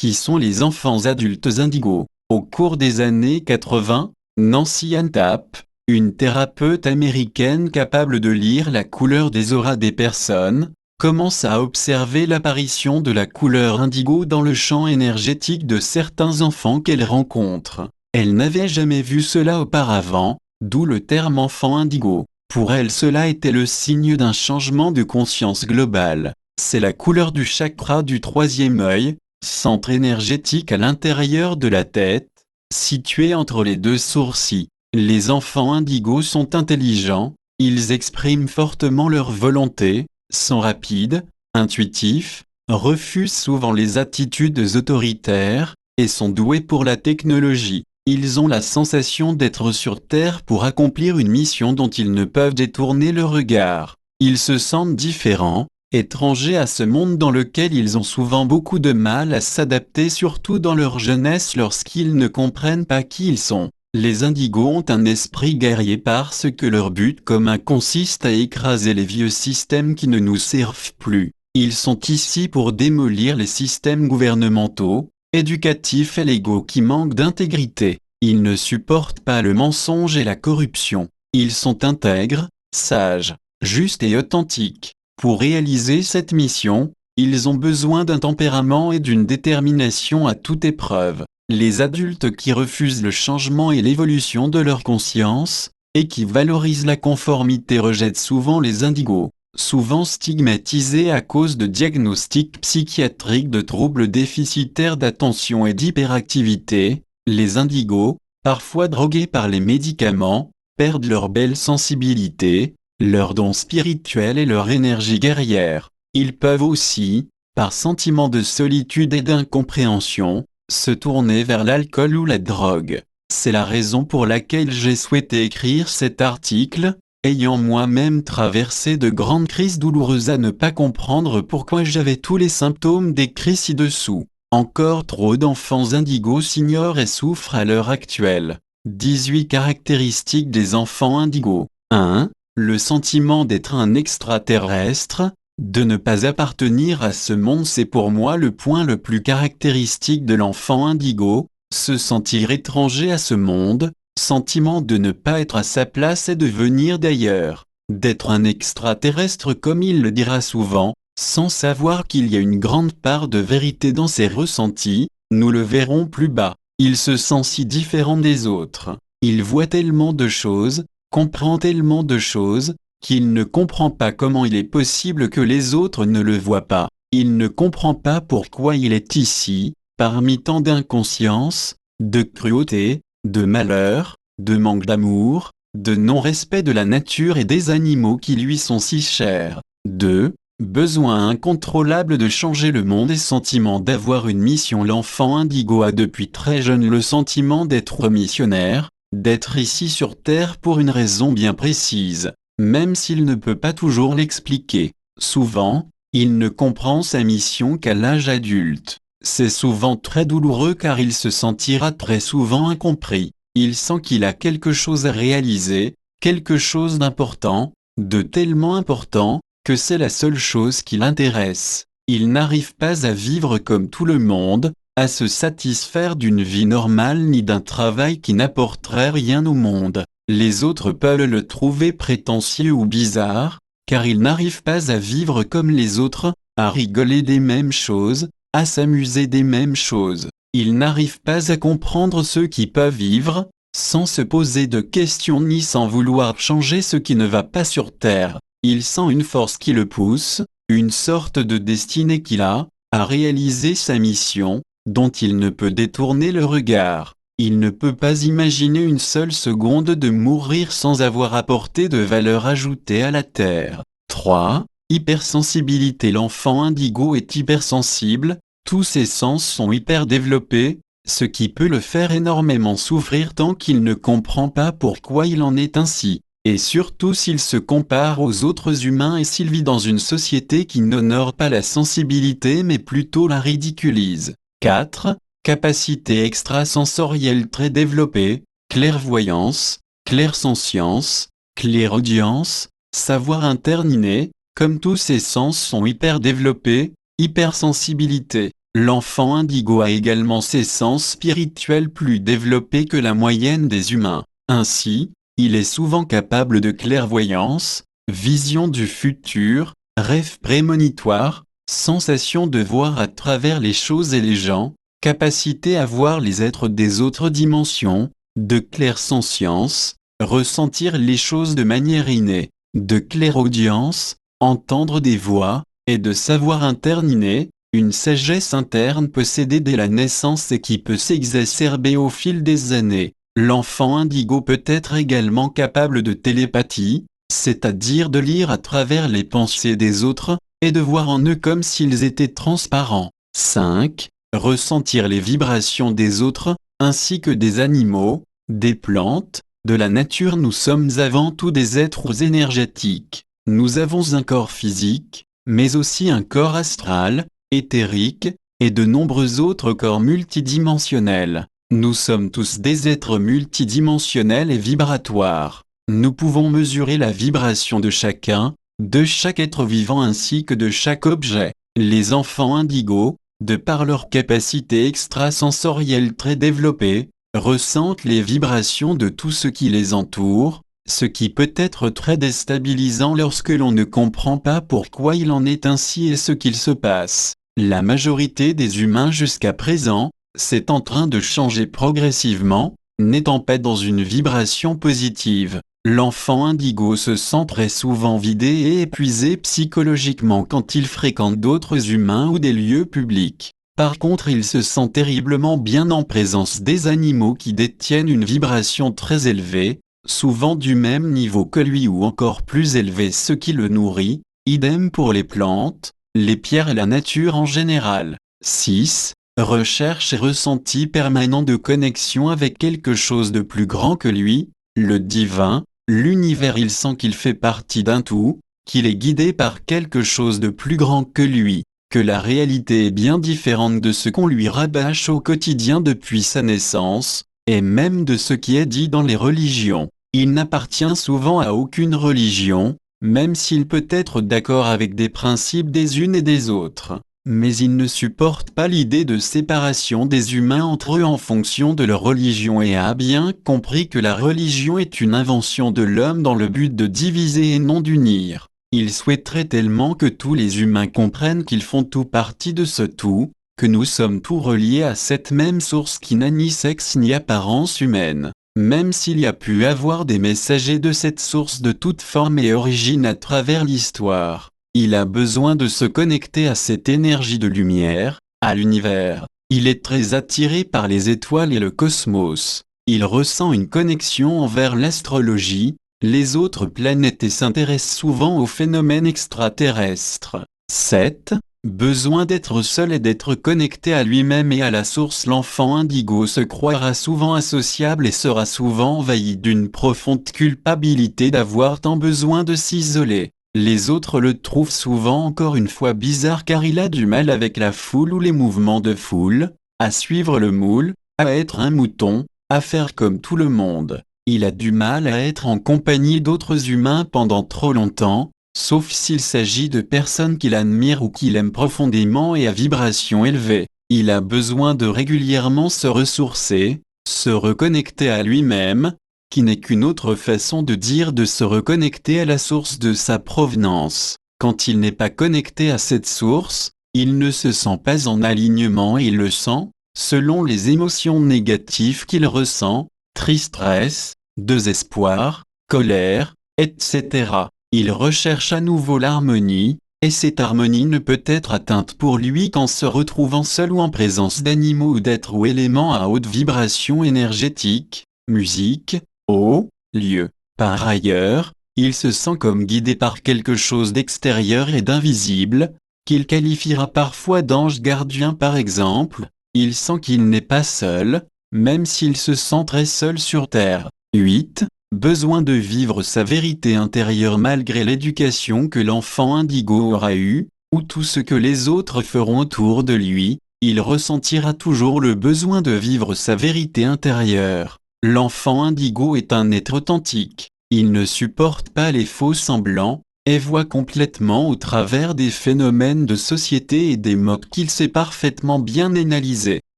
Qui sont les enfants adultes indigos? Au cours des années 80, Nancy Antap, une thérapeute américaine capable de lire la couleur des auras des personnes, commence à observer l'apparition de la couleur indigo dans le champ énergétique de certains enfants qu'elle rencontre. Elle n'avait jamais vu cela auparavant, d'où le terme enfant indigo. Pour elle, cela était le signe d'un changement de conscience globale. C'est la couleur du chakra du troisième œil, centre énergétique à l'intérieur de la tête, situé entre les deux sourcils. Les enfants indigos sont intelligents, ils expriment fortement leur volonté, sont rapides, intuitifs, refusent souvent les attitudes autoritaires, et sont doués pour la technologie. Ils ont la sensation d'être sur Terre pour accomplir une mission dont ils ne peuvent détourner le regard. Ils se sentent différents, étrangers à ce monde dans lequel ils ont souvent beaucoup de mal à s'adapter, surtout dans leur jeunesse lorsqu'ils ne comprennent pas qui ils sont. Les indigos ont un esprit guerrier parce que leur but commun consiste à écraser les vieux systèmes qui ne nous servent plus. Ils sont ici pour démolir les systèmes gouvernementaux, éducatifs et légaux qui manquent d'intégrité. Ils ne supportent pas le mensonge et la corruption. Ils sont intègres, sages, justes et authentiques. Pour réaliser cette mission, ils ont besoin d'un tempérament et d'une détermination à toute épreuve. Les adultes qui refusent le changement et l'évolution de leur conscience, et qui valorisent la conformité rejettent souvent les indigos. Souvent stigmatisés à cause de diagnostics psychiatriques de troubles déficitaires d'attention et d'hyperactivité, les indigos, parfois drogués par les médicaments, perdent leur belle sensibilité, leurs dons spirituels et leur énergie guerrière. Ils peuvent aussi, par sentiment de solitude et d'incompréhension, se tourner vers l'alcool ou la drogue. C'est la raison pour laquelle j'ai souhaité écrire cet article, ayant moi-même traversé de grandes crises douloureuses à ne pas comprendre pourquoi j'avais tous les symptômes décrits ci-dessous. Encore trop d'enfants indigos s'ignorent et souffrent à l'heure actuelle. 18 caractéristiques des enfants indigos. 1. Le sentiment d'être un extraterrestre, de ne pas appartenir à ce monde. C'est pour moi le point le plus caractéristique de l'enfant indigo, se sentir étranger à ce monde, sentiment de ne pas être à sa place et de venir d'ailleurs, d'être un extraterrestre comme il le dira souvent, sans savoir qu'il y a une grande part de vérité dans ses ressentis. Nous le verrons plus bas. Il se sent si différent des autres. Il voit tellement de choses, comprend tellement de choses, qu'il ne comprend pas comment il est possible que les autres ne le voient pas. Il ne comprend pas pourquoi il est ici, parmi tant d'inconscience, de cruauté, de malheur, de manque d'amour, de non-respect de la nature et des animaux qui lui sont si chers. 2. Besoin incontrôlable de changer le monde et sentiment d'avoir une mission. L'enfant indigo a depuis très jeune le sentiment d'être missionnaire, d'être ici sur Terre pour une raison bien précise, même s'il ne peut pas toujours l'expliquer. Souvent, il ne comprend sa mission qu'à l'âge adulte. C'est souvent très douloureux car il se sentira très souvent incompris. Il sent qu'il a quelque chose à réaliser, quelque chose d'important, de tellement important, que c'est la seule chose qui l'intéresse. Il n'arrive pas à vivre comme tout le monde, à se satisfaire d'une vie normale ni d'un travail qui n'apporterait rien au monde. Les autres peuvent le trouver prétentieux ou bizarre, car il n'arrive pas à vivre comme les autres, à rigoler des mêmes choses, à s'amuser des mêmes choses. Il n'arrive pas à comprendre ceux qui peuvent vivre, sans se poser de questions ni sans vouloir changer ce qui ne va pas sur Terre. Il sent une force qui le pousse, une sorte de destinée qu'il a, à réaliser sa mission, dont il ne peut détourner le regard. Il ne peut pas imaginer une seule seconde de mourir sans avoir apporté de valeur ajoutée à la Terre. 3. Hypersensibilité. L'enfant indigo est hypersensible, tous ses sens sont hyper développés, ce qui peut le faire énormément souffrir tant qu'il ne comprend pas pourquoi il en est ainsi. Et surtout s'il se compare aux autres humains et s'il vit dans une société qui n'honore pas la sensibilité mais plutôt la ridiculise. 4. Capacité extrasensorielle très développée, clairvoyance, clairsentience, clairaudience, savoir interne inné, comme tous ces sens sont hyper développés, hypersensibilité. L'enfant indigo a également ses sens spirituels plus développés que la moyenne des humains. Ainsi, il est souvent capable de clairvoyance, vision du futur, rêve prémonitoire, sensation de voir à travers les choses et les gens, capacité à voir les êtres des autres dimensions, de clairsentience, ressentir les choses de manière innée, de clairaudience, entendre des voix, et de savoir interne inné, une sagesse interne possédée dès la naissance et qui peut s'exacerber au fil des années. L'enfant indigo peut être également capable de télépathie, c'est-à-dire de lire à travers les pensées des autres, et de voir en eux comme s'ils étaient transparents. 5. Ressentir les vibrations des autres, ainsi que des animaux, des plantes, de la nature. Nous sommes avant tout des êtres énergétiques. Nous avons un corps physique, mais aussi un corps astral, éthérique, et de nombreux autres corps multidimensionnels. Nous sommes tous des êtres multidimensionnels et vibratoires. Nous pouvons mesurer la vibration de chacun, de chaque être vivant ainsi que de chaque objet. Les enfants indigos, de par leur capacité extrasensorielle très développée, ressentent les vibrations de tout ce qui les entoure, ce qui peut être très déstabilisant lorsque l'on ne comprend pas pourquoi il en est ainsi et ce qu'il se passe. La majorité des humains jusqu'à présent, c'est en train de changer progressivement, n'étant pas dans une vibration positive. L'enfant indigo se sent très souvent vidé et épuisé psychologiquement quand il fréquente d'autres humains ou des lieux publics. Par contre, il se sent terriblement bien en présence des animaux qui détiennent une vibration très élevée, souvent du même niveau que lui ou encore plus élevé, ce qui le nourrit, idem pour les plantes, les pierres et la nature en général. 6. Recherche et ressenti permanent de connexion avec quelque chose de plus grand que lui, le divin, l'univers. Il sent qu'il fait partie d'un tout, qu'il est guidé par quelque chose de plus grand que lui, que la réalité est bien différente de ce qu'on lui rabâche au quotidien depuis sa naissance, et même de ce qui est dit dans les religions. Il n'appartient souvent à aucune religion, même s'il peut être d'accord avec des principes des unes et des autres. Mais il ne supporte pas l'idée de séparation des humains entre eux en fonction de leur religion et a bien compris que la religion est une invention de l'homme dans le but de diviser et non d'unir. Il souhaiterait tellement que tous les humains comprennent qu'ils font tout partie de ce tout, que nous sommes tous reliés à cette même source qui n'a ni sexe ni apparence humaine. Même s'il y a pu avoir des messagers de cette source de toute forme et origine à travers l'histoire, il a besoin de se connecter à cette énergie de lumière, à l'univers. Il est très attiré par les étoiles et le cosmos. Il ressent une connexion envers l'astrologie, les autres planètes et s'intéresse souvent aux phénomènes extraterrestres. 7. Besoin d'être seul et d'être connecté à lui-même et à la source. L'enfant indigo se croira souvent associable et sera souvent envahi d'une profonde culpabilité d'avoir tant besoin de s'isoler. Les autres le trouvent souvent encore une fois bizarre car il a du mal avec la foule ou les mouvements de foule, à suivre le moule, à être un mouton, à faire comme tout le monde. Il a du mal à être en compagnie d'autres humains pendant trop longtemps, sauf s'il s'agit de personnes qu'il admire ou qu'il aime profondément et à vibration élevée. Il a besoin de régulièrement se ressourcer, se reconnecter à lui-même, qui n'est qu'une autre façon de dire de se reconnecter à la source de sa provenance. Quand il n'est pas connecté à cette source, il ne se sent pas en alignement et il le sent, selon les émotions négatives qu'il ressent, tristesse, désespoir, colère, etc. Il recherche à nouveau l'harmonie, et cette harmonie ne peut être atteinte pour lui qu'en se retrouvant seul ou en présence d'animaux ou d'êtres ou éléments à haute vibration énergétique, musique, eau, lieu. Par ailleurs, il se sent comme guidé par quelque chose d'extérieur et d'invisible, qu'il qualifiera parfois d'ange gardien par exemple. Il sent qu'il n'est pas seul, même s'il se sent très seul sur Terre. 8. Besoin de vivre sa vérité intérieure malgré l'éducation que l'enfant indigo aura eue, ou tout ce que les autres feront autour de lui, il ressentira toujours le besoin de vivre sa vérité intérieure. L'enfant indigo est un être authentique. Il ne supporte pas les faux semblants, et voit complètement au travers des phénomènes de société et des modes qu'il sait parfaitement bien analyser.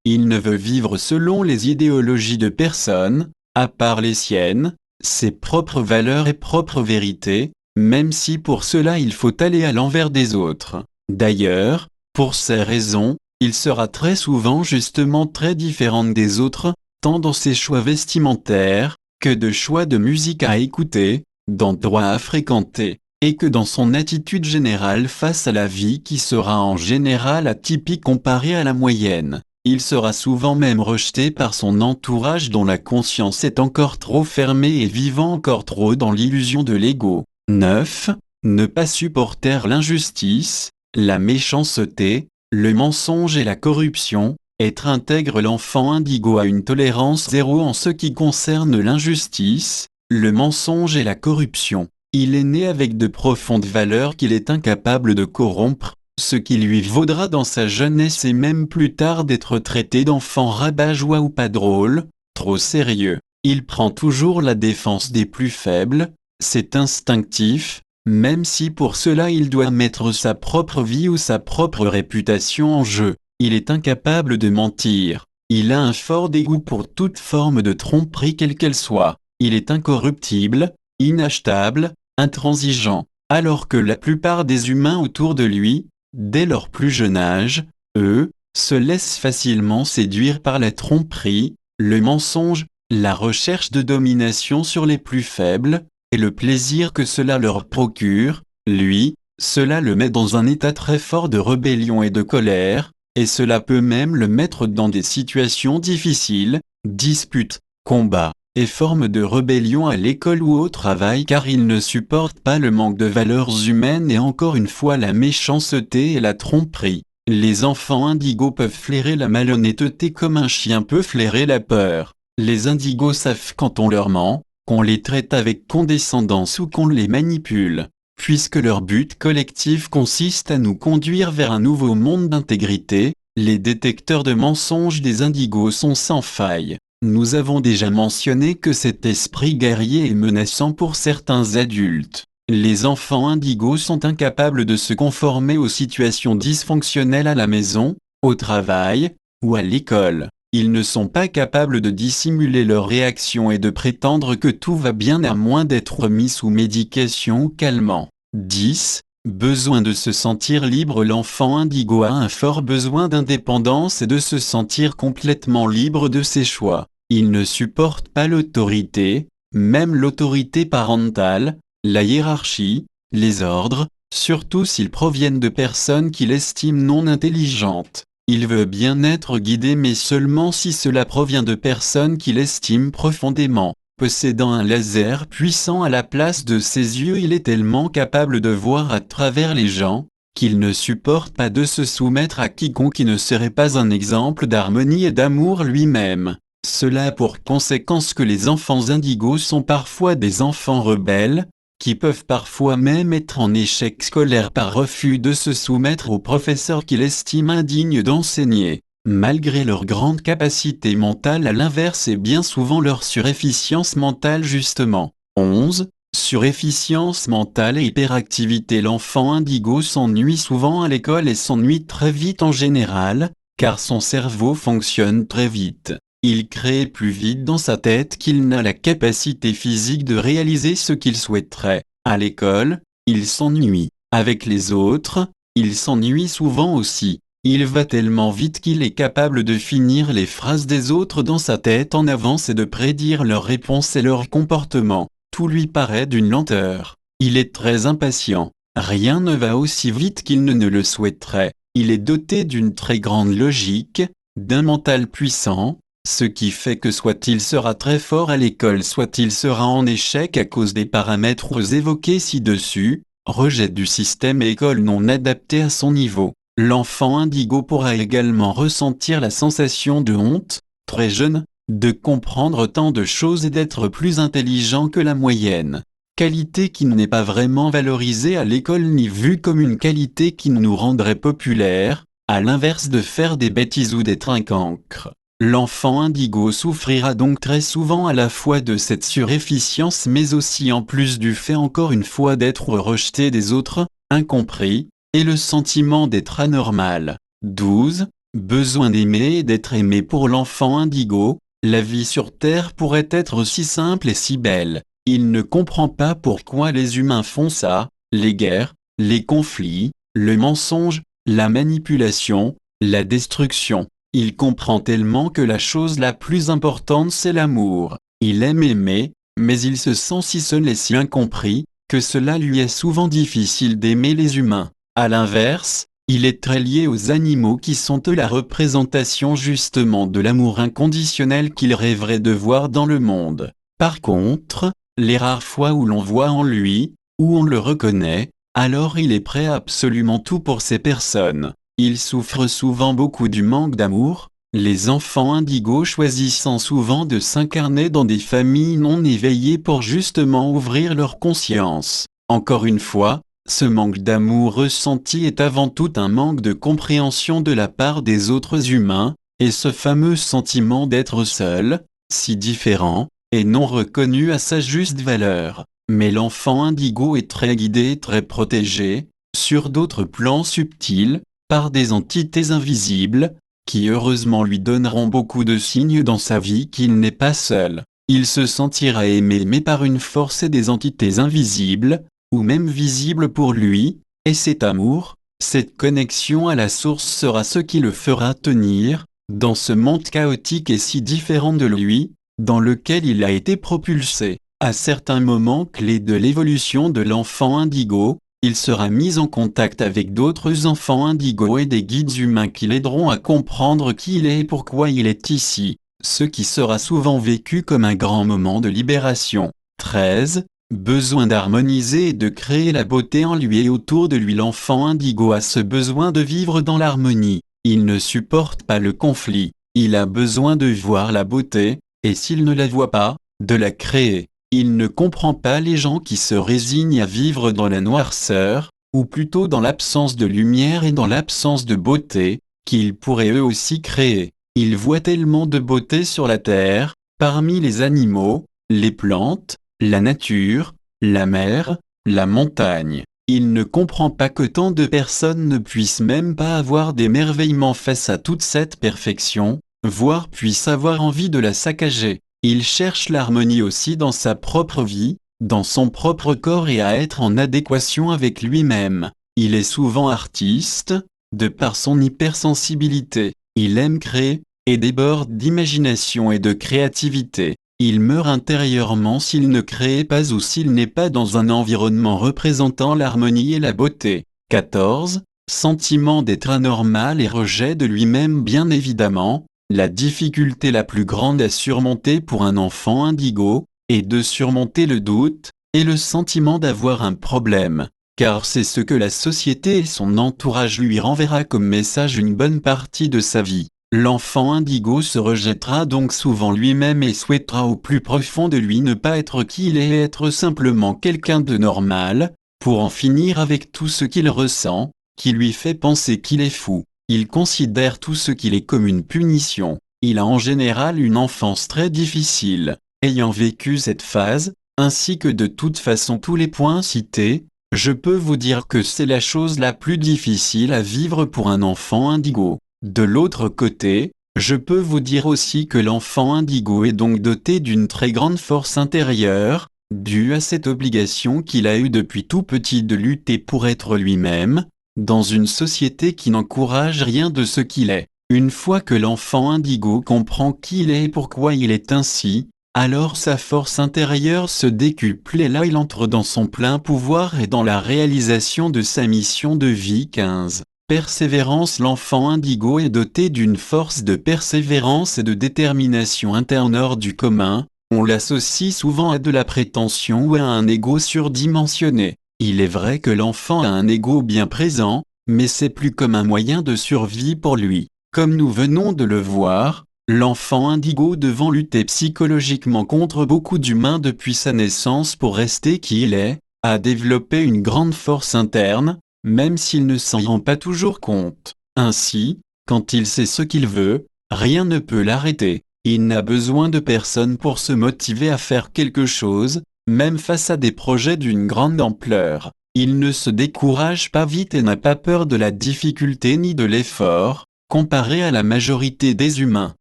Il ne veut vivre selon les idéologies de personne, à part les siennes, ses propres valeurs et propres vérités, même si pour cela il faut aller à l'envers des autres. D'ailleurs, pour ces raisons, il sera très souvent justement très différent des autres, tant dans ses choix vestimentaires, que de choix de musique à écouter, d'endroits à fréquenter, et que dans son attitude générale face à la vie qui sera en général atypique comparée à la moyenne. Il sera souvent même rejeté par son entourage dont la conscience est encore trop fermée et vivant encore trop dans l'illusion de l'ego. 9. Ne pas supporter l'injustice, la méchanceté, le mensonge et la corruption. Être intègre. L'enfant indigo a une tolérance zéro en ce qui concerne l'injustice, le mensonge et la corruption. Il est né avec de profondes valeurs qu'il est incapable de corrompre, ce qui lui vaudra dans sa jeunesse et même plus tard d'être traité d'enfant rabat-joie ou pas drôle, trop sérieux. Il prend toujours la défense des plus faibles, c'est instinctif, même si pour cela il doit mettre sa propre vie ou sa propre réputation en jeu. Il est incapable de mentir. Il a un fort dégoût pour toute forme de tromperie quelle qu'elle soit. Il est incorruptible, inachetable, intransigeant, alors que la plupart des humains autour de lui, dès leur plus jeune âge, eux, se laissent facilement séduire par la tromperie, le mensonge, la recherche de domination sur les plus faibles, et le plaisir que cela leur procure. Lui, cela le met dans un état très fort de rébellion et de colère, et cela peut même le mettre dans des situations difficiles, disputes, combats, et formes de rébellion à l'école ou au travail car il ne supporte pas le manque de valeurs humaines et encore une fois la méchanceté et la tromperie. Les enfants indigos peuvent flairer la malhonnêteté comme un chien peut flairer la peur. Les indigos savent quand on leur ment, qu'on les traite avec condescendance ou qu'on les manipule, puisque leur but collectif consiste à nous conduire vers un nouveau monde d'intégrité. Les détecteurs de mensonges des indigos sont sans faille. Nous avons déjà mentionné que cet esprit guerrier est menaçant pour certains adultes. Les enfants indigos sont incapables de se conformer aux situations dysfonctionnelles à la maison, au travail, ou à l'école. Ils ne sont pas capables de dissimuler leurs réactions et de prétendre que tout va bien à moins d'être mis sous médication ou calmant. 10. Besoin de se sentir libre. L'enfant indigo a un fort besoin d'indépendance et de se sentir complètement libre de ses choix. Il ne supporte pas l'autorité, même l'autorité parentale, la hiérarchie, les ordres, surtout s'ils proviennent de personnes qu'il estime non intelligentes. Il veut bien être guidé mais seulement si cela provient de personnes qu'il estime profondément. Possédant un laser puissant à la place de ses yeux, il est tellement capable de voir à travers les gens, qu'il ne supporte pas de se soumettre à quiconque qui ne serait pas un exemple d'harmonie et d'amour lui-même. Cela a pour conséquence que les enfants indigos sont parfois des enfants rebelles, qui peuvent parfois même être en échec scolaire par refus de se soumettre aux professeurs qu'ils estiment indignes d'enseigner. Malgré leur grande capacité mentale, à l'inverse et bien souvent leur surefficience mentale justement. 11. Surefficience mentale et hyperactivité. L'enfant indigo s'ennuie souvent à l'école et s'ennuie très vite en général, car son cerveau fonctionne très vite. Il crée plus vite dans sa tête qu'il n'a la capacité physique de réaliser ce qu'il souhaiterait. À l'école, il s'ennuie. Avec les autres, il s'ennuie souvent aussi. Il va tellement vite qu'il est capable de finir les phrases des autres dans sa tête en avance et de prédire leurs réponses et leur comportement. Tout lui paraît d'une lenteur. Il est très impatient. Rien ne va aussi vite qu'il ne le souhaiterait. Il est doté d'une très grande logique, d'un mental puissant, ce qui fait que soit il sera très fort à l'école, soit il sera en échec à cause des paramètres évoqués ci-dessus, rejet du système et école non adaptée à son niveau. L'enfant indigo pourra également ressentir la sensation de honte, très jeune, de comprendre tant de choses et d'être plus intelligent que la moyenne. Qualité qui n'est pas vraiment valorisée à l'école ni vue comme une qualité qui nous rendrait populaires, à l'inverse de faire des bêtises ou d'être un cancre. L'enfant indigo souffrira donc très souvent à la fois de cette surefficience mais aussi en plus du fait encore une fois d'être rejeté des autres, incompris, et le sentiment d'être anormal. 12. Besoin d'aimer et d'être aimé pour l'enfant indigo. La vie sur Terre pourrait être si simple et si belle. Il ne comprend pas pourquoi les humains font ça, les guerres, les conflits, le mensonge, la manipulation, la destruction. Il comprend tellement que la chose la plus importante c'est l'amour. Il aime aimer, mais il se sent si seul et si incompris, que cela lui est souvent difficile d'aimer les humains. À l'inverse, il est très lié aux animaux qui sont eux la représentation justement de l'amour inconditionnel qu'il rêverait de voir dans le monde. Par contre, les rares fois où l'on voit en lui, où on le reconnaît, alors il est prêt à absolument tout pour ces personnes. Il souffre souvent beaucoup du manque d'amour, les enfants indigos choisissant souvent de s'incarner dans des familles non éveillées pour justement ouvrir leur conscience. Encore une fois, ce manque d'amour ressenti est avant tout un manque de compréhension de la part des autres humains, et ce fameux sentiment d'être seul, si différent, et non reconnu à sa juste valeur. Mais l'enfant indigo est très guidé et très protégé, sur d'autres plans subtils, par des entités invisibles, qui heureusement lui donneront beaucoup de signes dans sa vie qu'il n'est pas seul. Il se sentira aimé mais par une force et des entités invisibles, ou même visibles pour lui, et cet amour, cette connexion à la source sera ce qui le fera tenir, dans ce monde chaotique et si différent de lui, dans lequel il a été propulsé. À certains moments clés de l'évolution de l'enfant indigo, il sera mis en contact avec d'autres enfants indigos et des guides humains qui l'aideront à comprendre qui il est et pourquoi il est ici, ce qui sera souvent vécu comme un grand moment de libération. 13. Besoin d'harmoniser et de créer la beauté en lui et autour de lui. L'enfant indigo a ce besoin de vivre dans l'harmonie. Il ne supporte pas le conflit. Il a besoin de voir la beauté, et s'il ne la voit pas, de la créer. Il ne comprend pas les gens qui se résignent à vivre dans la noirceur, ou plutôt dans l'absence de lumière et dans l'absence de beauté, qu'ils pourraient eux aussi créer. Il voit tellement de beauté sur la terre, parmi les animaux, les plantes, la nature, la mer, la montagne. Il ne comprend pas que tant de personnes ne puissent même pas avoir d'émerveillement face à toute cette perfection, voire puissent avoir envie de la saccager. Il cherche l'harmonie aussi dans sa propre vie, dans son propre corps et à être en adéquation avec lui-même. Il est souvent artiste, de par son hypersensibilité. Il aime créer, et déborde d'imagination et de créativité. Il meurt intérieurement s'il ne crée pas ou s'il n'est pas dans un environnement représentant l'harmonie et la beauté. 14. Sentiment d'être anormal et rejet de lui-même. Bien évidemment, la difficulté la plus grande à surmonter pour un enfant indigo, est de surmonter le doute, et le sentiment d'avoir un problème, car c'est ce que la société et son entourage lui renverra comme message une bonne partie de sa vie. L'enfant indigo se rejettera donc souvent lui-même et souhaitera au plus profond de lui ne pas être qui il est et être simplement quelqu'un de normal, pour en finir avec tout ce qu'il ressent, qui lui fait penser qu'il est fou. Il considère tout ce qu'il est comme une punition. Il a en général une enfance très difficile. Ayant vécu cette phase, ainsi que de toute façon tous les points cités, je peux vous dire que c'est la chose la plus difficile à vivre pour un enfant indigo. De l'autre côté, je peux vous dire aussi que l'enfant indigo est donc doté d'une très grande force intérieure, due à cette obligation qu'il a eue depuis tout petit de lutter pour être lui-même, dans une société qui n'encourage rien de ce qu'il est. Une fois que l'enfant indigo comprend qui il est et pourquoi il est ainsi, alors sa force intérieure se décuple et là il entre dans son plein pouvoir et dans la réalisation de sa mission de vie. 15. Persévérance. L'enfant indigo est doté d'une force de persévérance et de détermination interne hors du commun. On l'associe souvent à de la prétention ou à un ego surdimensionné. Il est vrai que l'enfant a un ego bien présent, mais c'est plus comme un moyen de survie pour lui. Comme nous venons de le voir, l'enfant indigo devant lutter psychologiquement contre beaucoup d'humains depuis sa naissance pour rester qui il est, a développé une grande force interne, même s'il ne s'en rend pas toujours compte. Ainsi, quand il sait ce qu'il veut, Rien ne peut l'arrêter. Il n'a besoin de personne pour se motiver à faire quelque chose, même face à des projets d'une grande ampleur. Il ne se décourage pas vite et n'a pas peur de la difficulté ni de l'effort, comparé à la majorité des humains.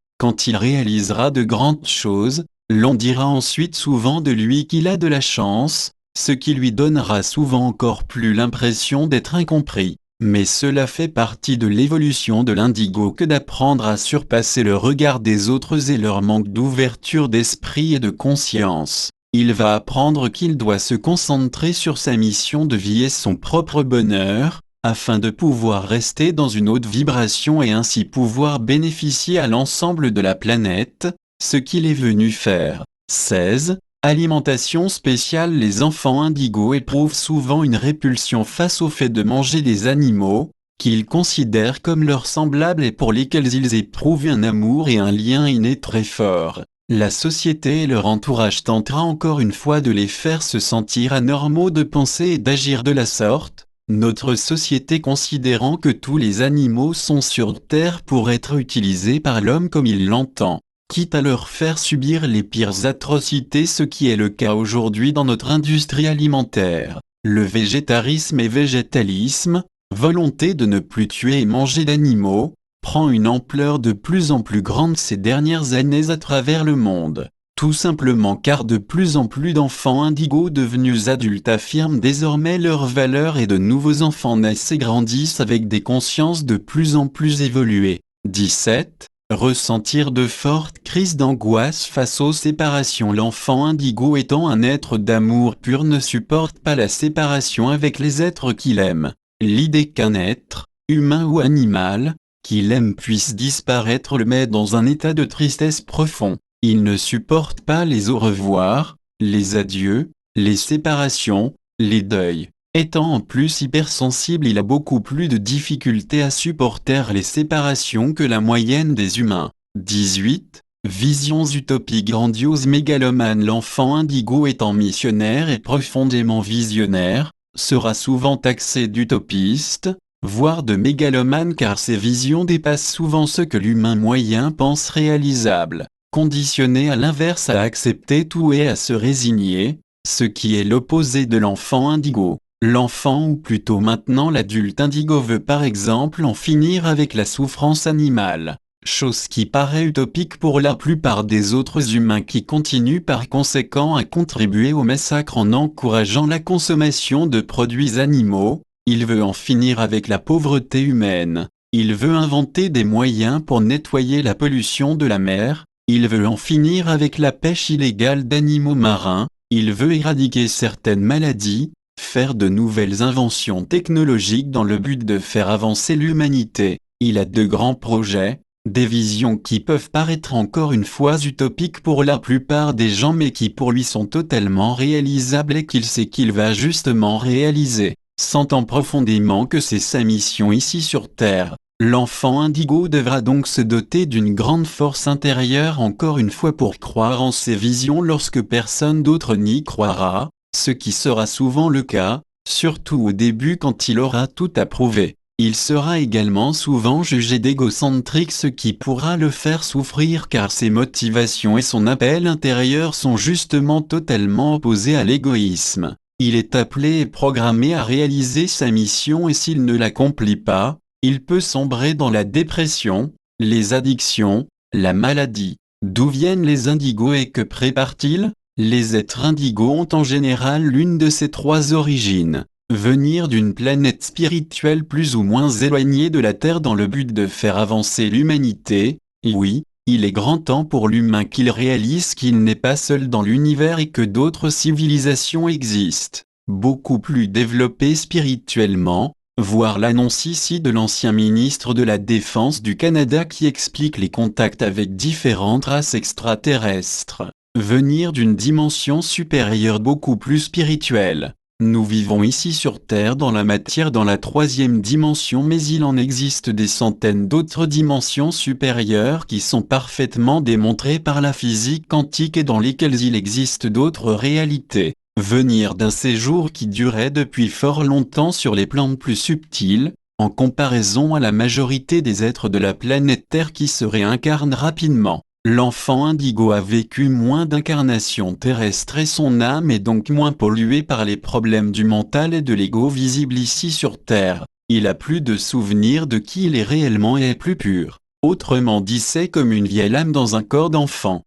Quand il réalisera de grandes choses, l'on dira ensuite souvent de lui qu'il a de la chance, ce qui lui donnera souvent encore plus l'impression d'être incompris. Mais cela fait partie de l'évolution de l'indigo que d'apprendre à surpasser le regard des autres et leur manque d'ouverture d'esprit et de conscience. Il va apprendre qu'il doit se concentrer sur sa mission de vie et son propre bonheur, afin de pouvoir rester dans une haute vibration et ainsi pouvoir bénéficier à l'ensemble de la planète, ce qu'il est venu faire. 16. Alimentation spéciale. Les enfants indigos éprouvent souvent une répulsion face au fait de manger des animaux, qu'ils considèrent comme leurs semblables et pour lesquels ils éprouvent un amour et un lien inné très fort. La société et leur entourage tentera encore une fois de les faire se sentir anormaux de penser et d'agir de la sorte, notre société considérant que tous les animaux sont sur Terre pour être utilisés par l'homme comme il l'entend, quitte à leur faire subir les pires atrocités, ce qui est le cas aujourd'hui dans notre industrie alimentaire. Le végétarisme et végétalisme, volonté de ne plus tuer et manger d'animaux, prend une ampleur de plus en plus grande ces dernières années à travers le monde. Tout simplement car de plus en plus d'enfants indigos devenus adultes affirment désormais leurs valeurs et de nouveaux enfants naissent et grandissent avec des consciences de plus en plus évoluées. 17. Ressentir de fortes crises d'angoisse face aux séparations. L'enfant indigo étant un être d'amour pur ne supporte pas la séparation avec les êtres qu'il aime. L'idée qu'un être, humain ou animal, qu'il aime puisse disparaître le met dans un état de tristesse profond. Il ne supporte pas les au revoir, les adieux, les séparations, les deuils. Étant en plus hypersensible, il a beaucoup plus de difficultés à supporter les séparations que la moyenne des humains. 18. Visions utopiques grandioses. Mégalomane. L'enfant indigo étant missionnaire et profondément visionnaire, sera souvent taxé d'utopiste, voire de mégalomane car ses visions dépassent souvent ce que l'humain moyen pense réalisable. Conditionné à l'inverse à accepter tout et à se résigner, ce qui est l'opposé de l'enfant indigo. L'enfant ou plutôt maintenant l'adulte indigo veut par exemple en finir avec la souffrance animale, chose qui paraît utopique pour la plupart des autres humains qui continuent par conséquent à contribuer au massacre en encourageant la consommation de produits animaux. Il veut en finir avec la pauvreté humaine, il veut inventer des moyens pour nettoyer la pollution de la mer, il veut en finir avec la pêche illégale d'animaux marins, il veut éradiquer certaines maladies, faire de nouvelles inventions technologiques dans le but de faire avancer l'humanité. Il a de grands projets, des visions qui peuvent paraître encore une fois utopiques pour la plupart des gens mais qui pour lui sont totalement réalisables et qu'il sait qu'il va justement réaliser. Sentant profondément que c'est sa mission ici sur Terre, l'enfant indigo devra donc se doter d'une grande force intérieure encore une fois pour croire en ses visions lorsque personne d'autre n'y croira, ce qui sera souvent le cas, surtout au début quand il aura tout approuvé. Il sera également souvent jugé d'égocentrique, ce qui pourra le faire souffrir car ses motivations et son appel intérieur sont justement totalement opposés à l'égoïsme. Il est appelé et programmé à réaliser sa mission et s'il ne l'accomplit pas, il peut sombrer dans la dépression, les addictions, la maladie. D'où viennent les indigos et que préparent-ils ? Les êtres indigos ont en général l'une de ces trois origines. Venir d'une planète spirituelle plus ou moins éloignée de la Terre dans le but de faire avancer l'humanité. Oui, il est grand temps pour l'humain qu'il réalise qu'il n'est pas seul dans l'univers et que d'autres civilisations existent, beaucoup plus développées spirituellement. Voir l'annonce ici de l'ancien ministre de la Défense du Canada qui explique les contacts avec différentes races extraterrestres. Venir d'une dimension supérieure beaucoup plus spirituelle. Nous vivons ici sur Terre dans la matière dans la troisième dimension mais il en existe des centaines d'autres dimensions supérieures qui sont parfaitement démontrées par la physique quantique et dans lesquelles il existe d'autres réalités. Venir d'un séjour qui durait depuis fort longtemps sur les plans plus subtils, en comparaison à la majorité des êtres de la planète Terre qui se réincarnent rapidement. L'enfant indigo a vécu moins d'incarnations terrestres et son âme est donc moins polluée par les problèmes du mental et de l'ego visibles ici sur Terre. Il a plus de souvenirs de qui il est réellement et est plus pur. Autrement dit, c'est comme une vieille âme dans un corps d'enfant.